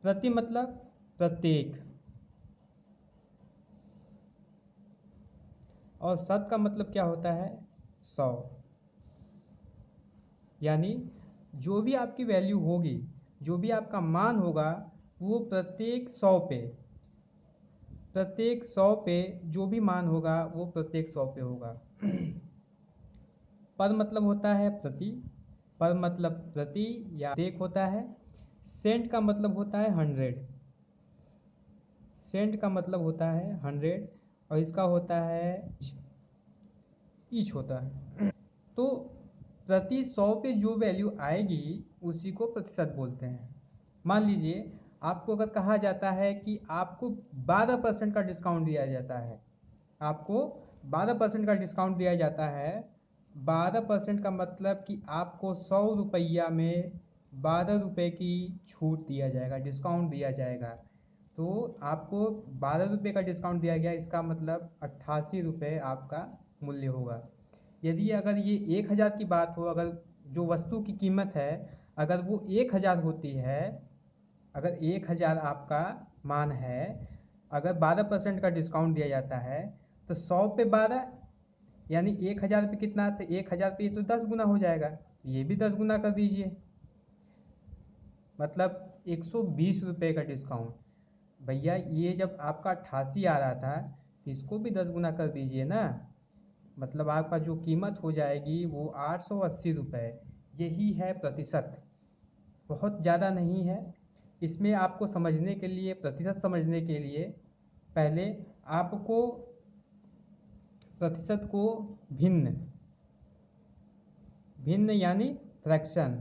प्रति मतलब प्रत्येक, और शत का मतलब क्या होता है? 100। यानी जो भी आपकी वैल्यू होगी, जो भी आपका मान होगा, वो प्रत्येक 100 पे, प्रत्येक 100 पे जो भी मान होगा वो प्रत्येक 100 पे होगा। पर मतलब होता है प्रति, पर मतलब प्रति या एक होता है। सेंट का मतलब होता है 100, सेंट का मतलब होता है 100, और इसका होता है ईच होता है। तो प्रति 100 पे जो वैल्यू आएगी उसी को प्रतिशत बोलते हैं। मान लीजिए आपको अगर कहा जाता है कि आपको 12% का डिस्काउंट दिया जाता है, आपको 12% का डिस्काउंट दिया जाता है। 12% का मतलब कि आपको 100 रुपया में 12 रुपये की छूट दिया जाएगा, डिस्काउंट दिया जाएगा। तो आपको 12 रुपये का डिस्काउंट दिया गया, इसका मतलब 88 रुपये आपका मूल्य होगा। यदि अगर ये 1000 की बात हो, अगर जो वस्तु की कीमत है अगर वो 1000 होती है, अगर 1000 आपका मान है, अगर 12% का डिस्काउंट दिया जाता है तो 100 पे 12 यानी 1000 पे कितना? तो 1000 पे ये तो 10 गुना हो जाएगा, ये भी 10 गुना कर दीजिए, मतलब 120 रुपये का डिस्काउंट। भैया ये जब आपका 88 आ रहा था तो इसको भी 10 गुना कर दीजिए ना, मतलब आपका जो कीमत हो जाएगी वो 880 रुपये। यही है प्रतिशत, बहुत ज़्यादा नहीं है। इसमें आपको समझने के लिए, प्रतिशत समझने के लिए पहले आपको प्रतिशत को भिन्न, भिन्न यानी फ्रैक्शन,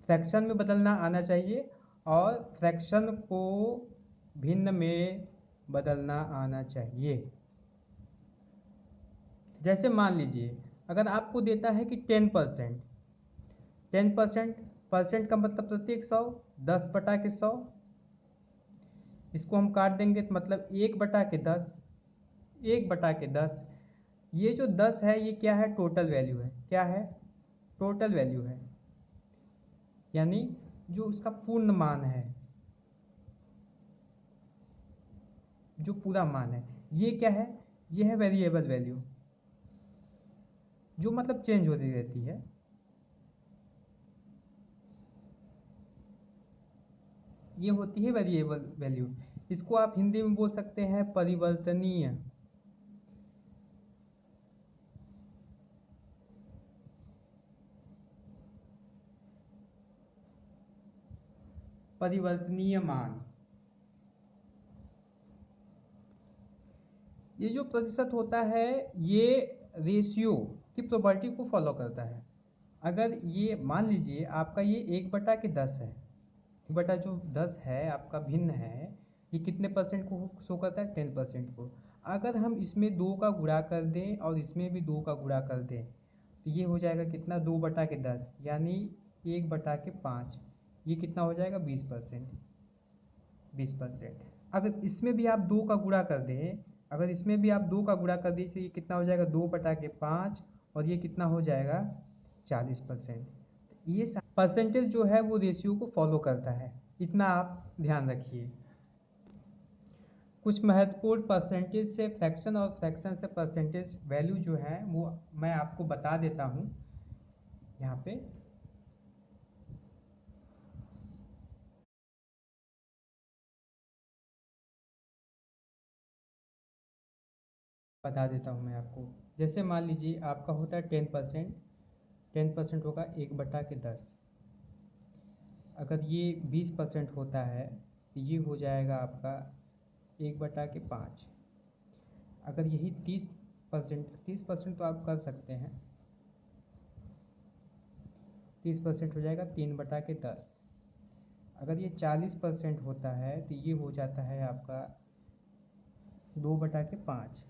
फ्रैक्शन में बदलना आना चाहिए, और फ्रैक्शन को भिन्न में बदलना आना चाहिए। जैसे मान लीजिए अगर आपको देता है कि 10%, 10%, परसेंट का मतलब प्रत्येक 100, 10/100, इसको हम काट देंगे तो मतलब 1/10, 1/10। ये जो 10 है ये क्या है? टोटल वैल्यू है। क्या है? टोटल वैल्यू है, यानी जो उसका पूर्ण मान है, जो पूरा मान है। ये क्या है? ये है वेरिएबल वैल्यू, जो मतलब चेंज होती रहती है। ये होती है वेरिएबल वैल्यू। इसको आप हिंदी में बोल सकते हैं परिवर्तनीय, परिवर्तनीय मान। ये जो प्रतिशत होता है ये रेशियो की प्रॉपर्टी को फॉलो करता है। अगर ये मान लीजिए आपका ये 1/10 है, 1/10 है आपका भिन्न है, ये कितने परसेंट को शो करता है? 10% को। अगर हम इसमें 2 का गुणा कर दें और इसमें भी 2 का गुणा कर दें तो ये हो जाएगा कितना? 2/10 यानी 1/5। ये कितना हो जाएगा? 20%, 20%। अगर इसमें भी आप 2 का गुणा कर दें, अगर इसमें भी आप 2 का गुणा कर दीजिए, ये कितना हो जाएगा? 2/5, और ये कितना हो जाएगा? 40%। ये परसेंटेज जो है वो रेशियो को फॉलो करता है, इतना आप ध्यान रखिए। कुछ महत्वपूर्ण परसेंटेज से फ्रैक्शन और फ्रैक्शन से परसेंटेज वैल्यू जो है वो मैं आपको बता देता हूँ यहाँ पे। बता देता हूँ मैं आपको। जैसे मान लीजिए आपका होता है 10%, 10% होगा 1/10। अगर ये 20% होता है तो ये हो जाएगा आपका 1/5। अगर यही 30%, 30% तो आप कर सकते हैं, 30% हो जाएगा 3/10। अगर ये 40% होता है तो ये हो जाता है आपका 2/5।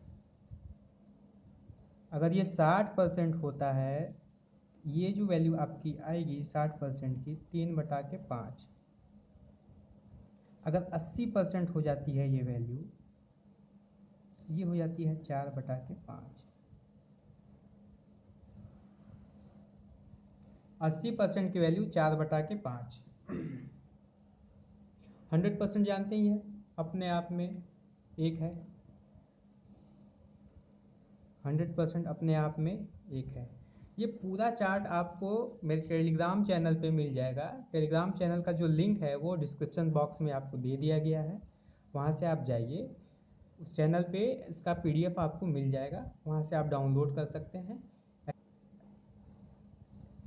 अगर ये 60% होता है, ये जो वैल्यू आपकी आएगी 60% की, 3/5। अगर 80% हो जाती है ये वैल्यू, ये हो जाती है 4/5। 80% की वैल्यू 4/5। 100% जानते ही हैं, अपने आप में एक है। 100% अपने आप में एक है। ये पूरा चार्ट आपको मेरे टेलीग्राम चैनल पे मिल जाएगा। टेलीग्राम चैनल का जो लिंक है वो डिस्क्रिप्शन बॉक्स में आपको दे दिया गया है, वहाँ से आप जाइए, उस चैनल पे इसका PDF आपको मिल जाएगा, वहाँ से आप डाउनलोड कर सकते हैं।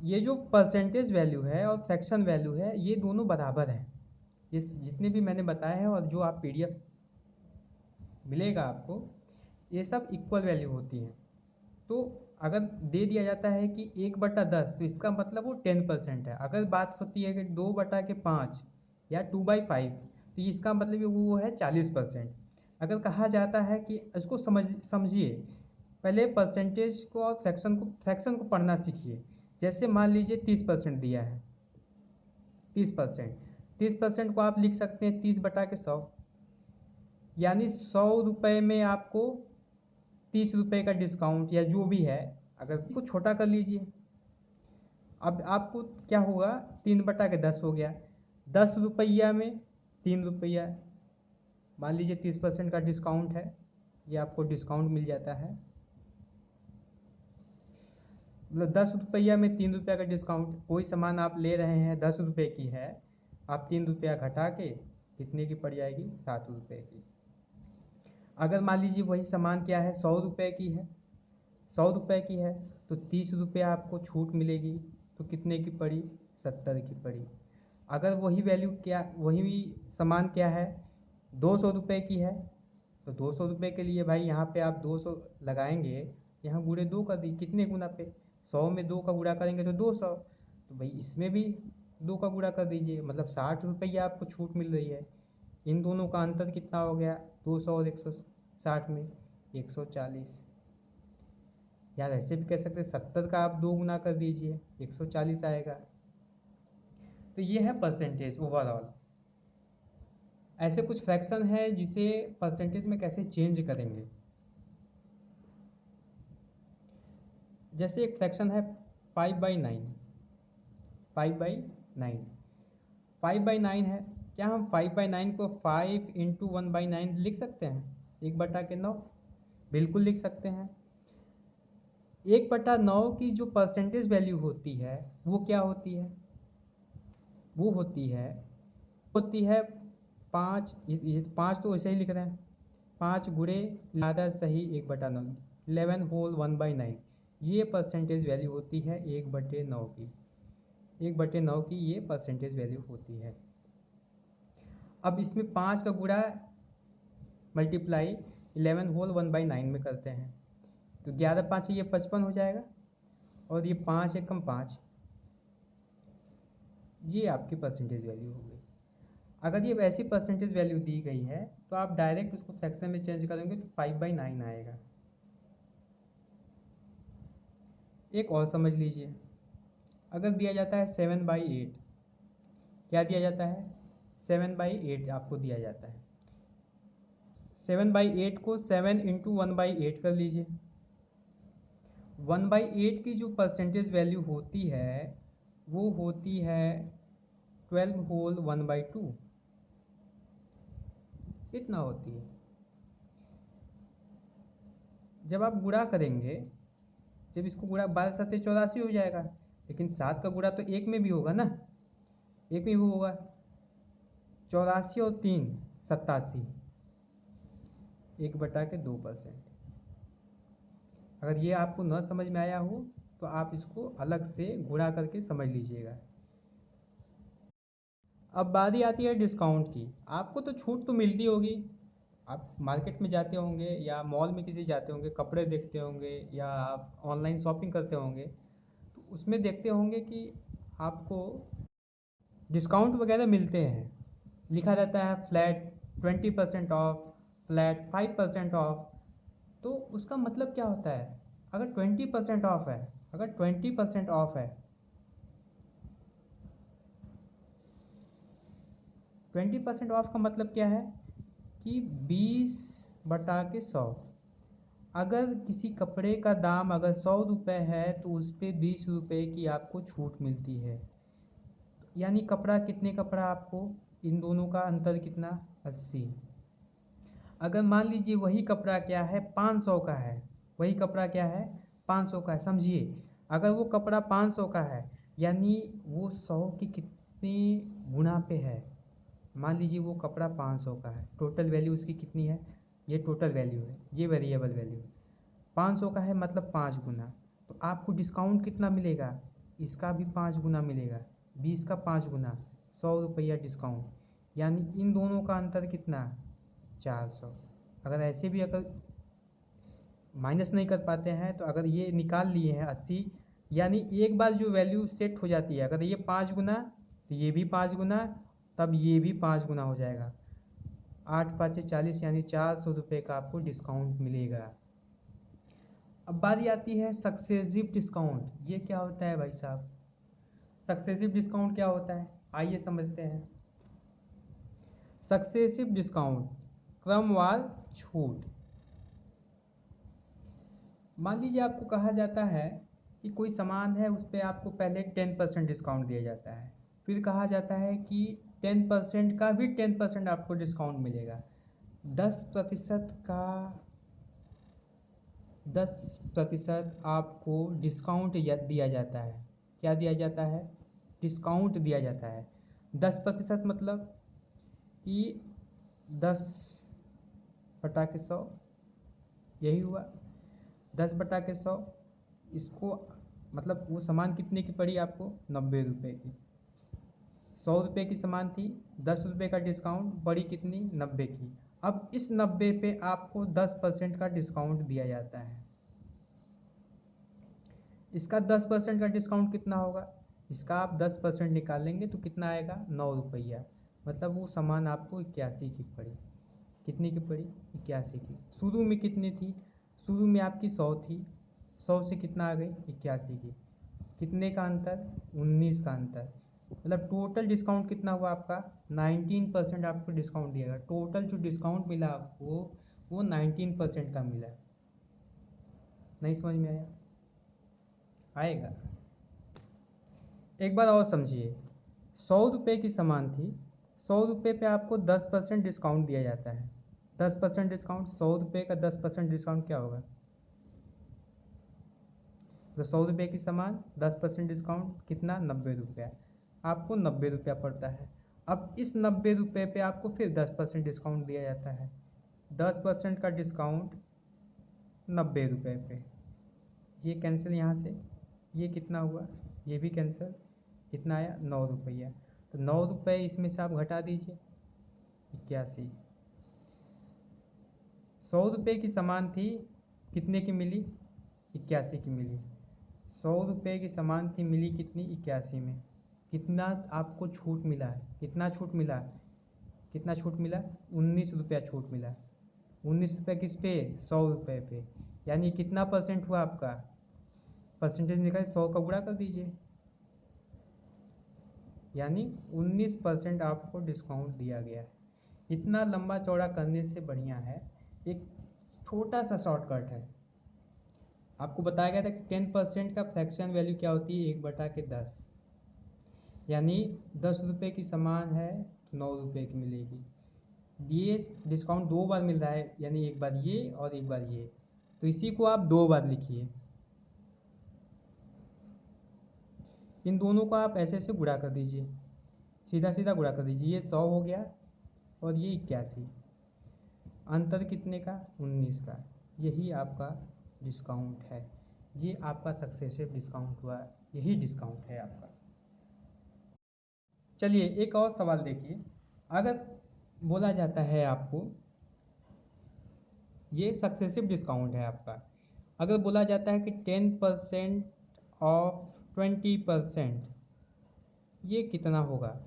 ये जो परसेंटेज वैल्यू है और फ्रैक्शन वैल्यू है, ये दोनों बराबर हैं। ये जितने भी मैंने बताए हैं और जो आप PDF मिलेगा आपको, ये सब इक्वल वैल्यू होती हैं। तो अगर दे दिया जाता है कि 1/10, तो इसका मतलब वो 10% है। अगर बात होती है कि 2/5 या 2/5, तो इसका मतलब वो है 40%। अगर कहा जाता है कि इसको समझिए, पहले परसेंटेज को और फ्रैक्शन को पढ़ना सीखिए। जैसे मान लीजिए 30% दिया है, 30%, 30% को आप लिख सकते हैं 30/100, यानी 100 रुपये में आपको 30 रुपये का डिस्काउंट या जो भी है, अगर को छोटा कर लीजिए। अब आपको क्या होगा, 3/10 हो गया, 10 रुपया में 3 रुपया। मान लीजिए 30% का डिस्काउंट है, ये आपको डिस्काउंट मिल जाता है, मतलब 10 रुपया में 3 रुपया का डिस्काउंट। कोई सामान आप ले रहे हैं 10 रुपये की है, आप 3 रुपया घटा के कितने की पड़ जाएगी, 7 रुपये की। अगर मान लीजिए वही सामान क्या है, 100 रुपये की है, 100 रुपये की है, तो 30 रुपया आपको छूट मिलेगी, तो कितने की पड़ी, 70 की पड़ी। अगर वही वैल्यू क्या, वही सामान क्या है, 200 रुपये की है, तो 200 रुपये के लिए भाई यहाँ पे आप 200 लगाएंगे, यहाँ गुणे 2 कर दी, कितने गुना पे, 100 में 2 का गुणा करेंगे तो 200, तो भाई इसमें भी 2 का गुणा कर दीजिए, मतलब 60 रुपये आपको छूट मिल रही है। इन दोनों का अंतर कितना हो गया, 200 और 160 में 140। यार ऐसे भी कह सकते हैं 70 का आप 2 गुना कर दीजिए, 140 आएगा। तो ये है परसेंटेज ओवरऑल। ऐसे कुछ फ्रैक्शन है जिसे परसेंटेज में कैसे चेंज करेंगे। जैसे एक फ्रैक्शन है 5/9, 5/9, 5/9 है। क्या हम 5/9 को 5 × 1/9 लिख सकते हैं, 1/9? बिल्कुल लिख सकते हैं। 1/9 की जो परसेंटेज वैल्यू होती है वो क्या होती है, वो होती है 5, ये 5 तो वैसे ही लिख रहे हैं, 5 गुणे लादा सही 1/9, 11 होल 1/9, ये परसेंटेज वैल्यू होती है 1/9 की। 1/9 की ये परसेंटेज वैल्यू होती है। अब इसमें 5 का गुणा मल्टीप्लाई 11 होल 1/9 में करते हैं, तो 11 5 ये 55 हो जाएगा, और ये 5 एकम 5, ये आपकी परसेंटेज वैल्यू हो गई। अगर ये वैसी परसेंटेज वैल्यू दी गई है तो आप डायरेक्ट उसको फ्रैक्शन में चेंज करेंगे तो 5/9 आएगा। एक और समझ लीजिए, अगर दिया जाता है 7/8, क्या दिया जाता है, 7/8 आपको दिया जाता है। 7/8 को 7 × 1/8 कर लीजिए। 1/8 की जो परसेंटेज वैल्यू होती है वो होती है 12 होल 1/2, इतना होती है। जब आप गुणा करेंगे, जब इसको गुणा 12×7 = 84 हो जाएगा, लेकिन 7 का गुणा तो 1 में भी होगा ना, 1 में भी होगा, 84 और 3 87, 1/2%। अगर ये आपको न समझ में आया हो तो आप इसको अलग से गुणा करके समझ लीजिएगा। अब बारी आती है डिस्काउंट की। आपको तो छूट तो मिलती होगी, आप मार्केट में जाते होंगे या मॉल में किसी जाते होंगे, कपड़े देखते होंगे या आप ऑनलाइन शॉपिंग करते होंगे, तो उसमें देखते होंगे कि आपको डिस्काउंट वगैरह मिलते हैं, लिखा रहता है फ्लैट 20% ऑफ, फ्लैट 5% ऑफ। तो उसका मतलब क्या होता है, अगर 20% ऑफ है, अगर 20% ऑफ है, 20% ऑफ का मतलब क्या है कि 20/100। अगर किसी कपड़े का दाम अगर 100 रुपये है तो उस पर 20 रुपये की आपको छूट मिलती है। यानी कपड़ा कितने कपड़ा आपको, इन दोनों का अंतर कितना, 80। अगर मान लीजिए वही कपड़ा क्या है 500 का है, वही कपड़ा क्या है 500 का है, समझिए अगर वो कपड़ा 500 का है यानी वो 100 की कितनी गुना पे है। मान लीजिए वो कपड़ा 500 का है, टोटल वैल्यू उसकी कितनी है, ये टोटल वैल्यू है, ये वेरिएबल वैल्यू 500 का है मतलब 5 गुना। तो आपको डिस्काउंट कितना मिलेगा, इसका भी 5 गुना मिलेगा, 20 का 5 गुना, 100 रुपया डिस्काउंट। यानी इन दोनों का अंतर कितना, 400। अगर ऐसे भी अगर माइनस नहीं कर पाते हैं तो अगर ये निकाल लिए हैं 80, यानी एक बार जो वैल्यू सेट हो जाती है, अगर ये 5 गुना तो ये भी 5 गुना, तब ये भी 5 गुना हो जाएगा। 8 5 40 यानी 400 रुपये का आपको डिस्काउंट मिलेगा। अब बारी आती है सक्सेसिव डिस्काउंट। ये क्या होता है भाई साहब, सक्सेसिव डिस्काउंट क्या होता है, आइए समझते हैं। सक्सेसिव डिस्काउंट क्रमवार छूट। मान लीजिए आपको कहा जाता है कि कोई सामान है उस पर आपको पहले 10% डिस्काउंट दिया जाता है, फिर कहा जाता है कि 10% का भी 10% आपको डिस्काउंट मिलेगा। 10% का 10% आपको डिस्काउंट दिया जाता है। क्या दिया जाता है, डिस्काउंट दिया जाता है। 10% मतलब कि 10/100 यही हुआ, 10/100। इसको मतलब वो सामान कितने की पड़ी आपको, 90 रुपये की। 100 रुपये की सामान थी, 10 रुपये का डिस्काउंट, पड़ी कितनी, 90 की। अब इस 90 पे आपको 10% का डिस्काउंट दिया जाता है। इसका 10% का डिस्काउंट कितना होगा, इसका आप 10% निकालेंगे तो कितना आएगा, 9 रुपया। मतलब वो सामान आपको 81 की पड़ी। कितनी की पड़ी, 81 की। शुरू में कितनी थी, शुरू में आपकी 100 थी, 100 से कितना आ गई, 81 की। कितने का अंतर, 19 का अंतर। मतलब टोटल डिस्काउंट कितना हुआ आपका, 19% आपको डिस्काउंट दिया गया। टोटल जो डिस्काउंट मिला आपको वो 19% का मिला। नहीं समझ में आया, आएगा। एक बार और समझिए, 100 रुपये की सामान थी, 100 रुपये पे आपको 10% डिस्काउंट दिया जाता है। 10% डिस्काउंट, 100 रुपये का 10% डिस्काउंट क्या होगा, तो 100 रुपये की सामान 10% डिस्काउंट कितना, 90 रुपया। आपको 90 रुपया पड़ता है। अब इस 90 रुपये पे आपको फिर 10% डिस्काउंट दिया जाता है। 10% का डिस्काउंट 90 रुपये पे, ये कैंसिल यहाँ से, ये कितना हुआ, ये भी कैंसिल, कितना आया, 9 रुपया। तो 9 रुपये इसमें से आप घटा दीजिए, 81। 100 रुपये की सामान थी, कितने की मिली, 81 की मिली। 100 रुपये की सामान थी, मिली कितनी, 81 में। कितना आपको छूट मिला है, कितना छूट मिला, कितना छूट मिला, 19 रुपया छूट मिला। 19 रुपये किस पे, 100 रुपये पे। यानी कितना परसेंट हुआ आपका, परसेंटेज निकाल 100 का गुणा कर दीजिए, यानी 19% आपको डिस्काउंट दिया गया है। इतना लंबा चौड़ा करने से बढ़िया है एक छोटा सा शॉर्टकट है। आपको बताया गया था कि 10% का फ्रैक्शन वैल्यू क्या होती है, 1/10। यानी 10 रुपये की सामान है तो 9 रुपये की मिलेगी। ये डिस्काउंट 2 बार मिल रहा है, यानी एक बार ये और एक बार ये, तो इसी को आप 2 बार लिखिए। इन दोनों को आप ऐसे ऐसे गुणा कर दीजिए, सीधा सीधा गुणा कर दीजिए। ये 100 हो गया और ये 81, अंतर कितने का, 19 का। यही आपका डिस्काउंट है, ये आपका सक्सेसिव डिस्काउंट हुआ, यही डिस्काउंट है आपका। चलिए एक और सवाल देखिए। अगर बोला जाता है आपको, ये सक्सेसिव डिस्काउंट है आपका, अगर बोला जाता है कि 10% ऑफ 20%, ये कितना होगा।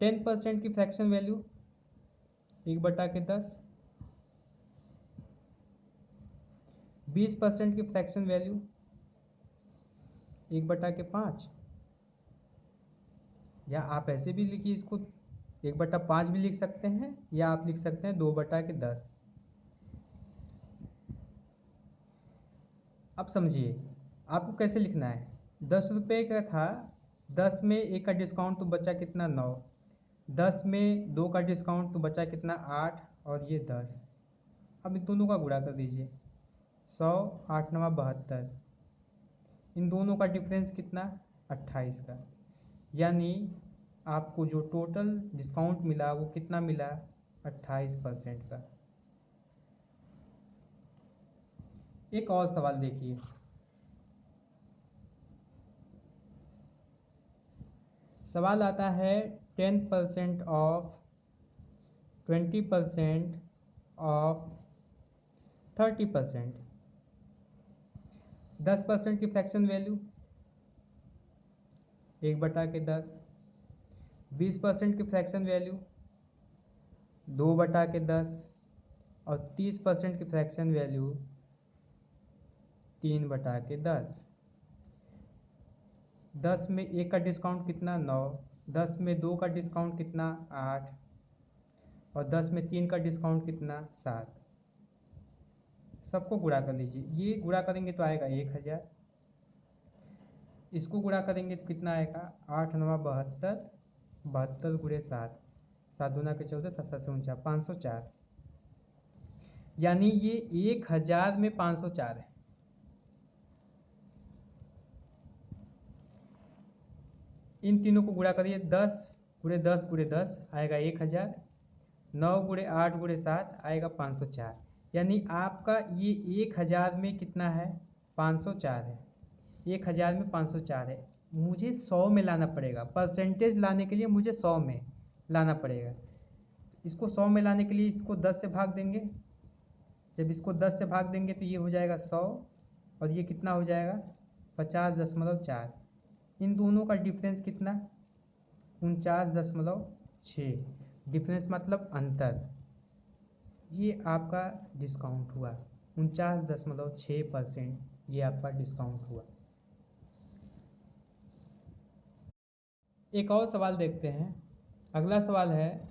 10% की फ्रैक्शन वैल्यू 1/10, 20% की फ्रैक्शन वैल्यू 1/5, या आप ऐसे भी लिखिए इसको, 1/5 भी लिख सकते हैं, या आप लिख सकते हैं 2/10। अब समझिए आपको कैसे लिखना है। 10 रुपये का था 10 में 1 का डिस्काउंट तो बचा कितना 9, 10 में 2 का डिस्काउंट तो बचा कितना 8 और ये 10। अब इन दोनों का गुणा कर दीजिए, 100 8 9 72, इन दोनों का डिफरेंस कितना 28 का, यानी आपको जो टोटल डिस्काउंट मिला वो कितना मिला 28% का। एक और सवाल देखिए, सवाल आता है 10% ऑफ 20% ऑफ 30%, 10% की फ्रैक्शन वैल्यू 1/10, 20% की फ्रैक्शन वैल्यू 2/10 और 30% की फ्रैक्शन वैल्यू 3/10। 10 में 1 का डिस्काउंट कितना 9, 10 में 2 का डिस्काउंट कितना 8 और 10 में 3 का डिस्काउंट कितना 7। सबको गुणा कर लीजिए, ये गुणा करेंगे तो आएगा 1000, इसको गुणा करेंगे तो कितना आएगा 8 9 72, 72 गुणे 7, 7 दूना के 14, 7 7 49, 504, यानी ये 1000 में 504 है। इन तीनों को गुणा करिए, 10 गुणे 10 गुणे 10 आएगा 1000, 9 गुणे 8 गुणे 7 आएगा 504, यानी आपका ये 1000 में कितना है 504 है, 1000 में 504 है। मुझे 100 में लाना पड़ेगा, परसेंटेज लाने के लिए मुझे 100 में लाना पड़ेगा। इसको 100 में लाने के लिए इसको 10 से भाग देंगे, जब इसको 10 से भाग देंगे तो ये हो जाएगा 100 और ये कितना हो जाएगा 50.4। इन दोनों का डिफरेंस कितना 49.6, डिफरेंस मतलब अंतर, ये आपका डिस्काउंट हुआ 49.6%, ये आपका डिस्काउंट हुआ। एक और सवाल देखते हैं, अगला सवाल है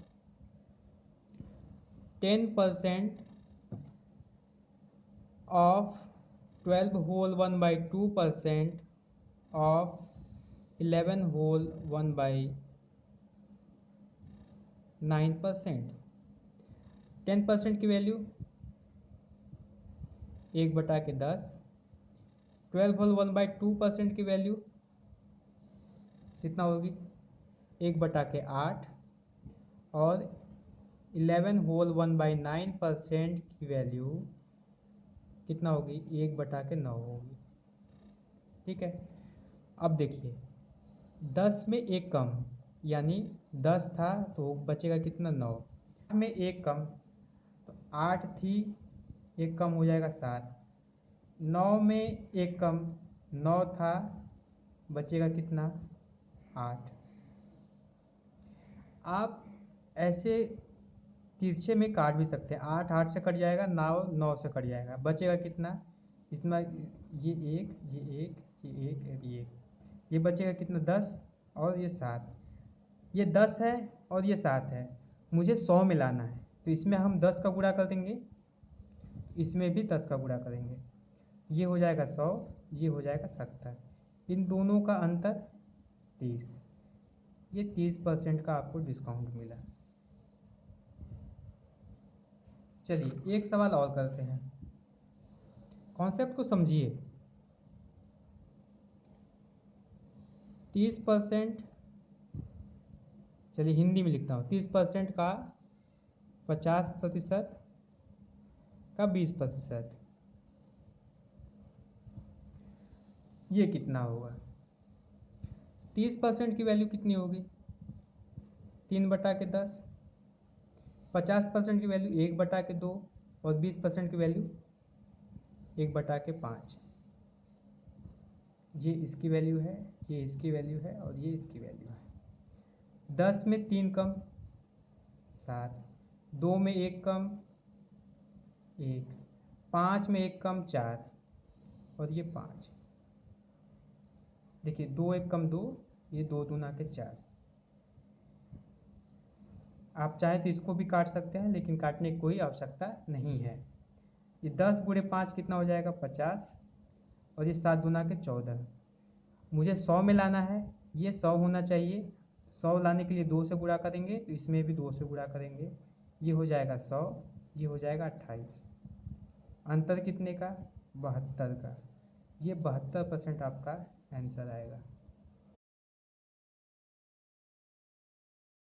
10% ऑफ 12 होल 1/2% ऑफ 11 होल 1/9%। 10% की वैल्यू 1/10, 12 होल 1/2% की वैल्यू कितना होगी 1/8 और 11 होल 1/9% की वैल्यू कितना होगी 1/9 होगी। ठीक है, अब देखिए 10 में 1 कम, यानी 10 था तो बचेगा कितना 9, 8 में 1 कम तो 8 थी, 1 कम हो जाएगा 7, 9 में 1 कम 9 था, बचेगा कितना 8। आप ऐसे तिरछे में काट भी सकते हैं, 8 8 से कट जाएगा, 9 9 से कट जाएगा, बचेगा कितना इसमें ये एक ये एक ये एक ये बचेगा कितना 10 और ये 7, ये 10 है और ये 7 है, मुझे 100 में लाना है तो इसमें हम 10 का गुणा कर देंगे, इसमें भी 10 का गुणा करेंगे, ये हो जाएगा 100, ये हो जाएगा 70, इन दोनों का अंतर 30, ये 30% का आपको डिस्काउंट मिला। चलिए एक सवाल और करते हैं, कॉन्सेप्ट को समझिए। 30%, चलिए हिंदी में लिखता हूँ, 30% का 50% का 20%, ये कितना होगा। 30% की वैल्यू कितनी होगी 3/10, 50% की वैल्यू 1/2 और 20% की वैल्यू 1/5। ये इसकी वैल्यू है, ये इसकी वैल्यू है और ये इसकी वैल्यू है। 10 में 3 कम 7, 2 में 1 कम 1, 5 में 1 कम 4 और ये 5, देखिए 2 1 कम 2, ये 2 दूना के 4। आप चाहे तो इसको भी काट सकते हैं लेकिन काटने की कोई आवश्यकता नहीं है। ये 10 गुणे 5 कितना हो जाएगा 50 और ये 7 दूना के 14, मुझे 100 में लाना है ये 100 होना चाहिए। 100 लाने के लिए 2 से गुणा करेंगे तो इसमें भी 2 से गुणा करेंगे, ये हो जाएगा 100, ये हो जाएगा 28। अंतर कितने का? 72 का। ये 72% आपका आंसर आएगा।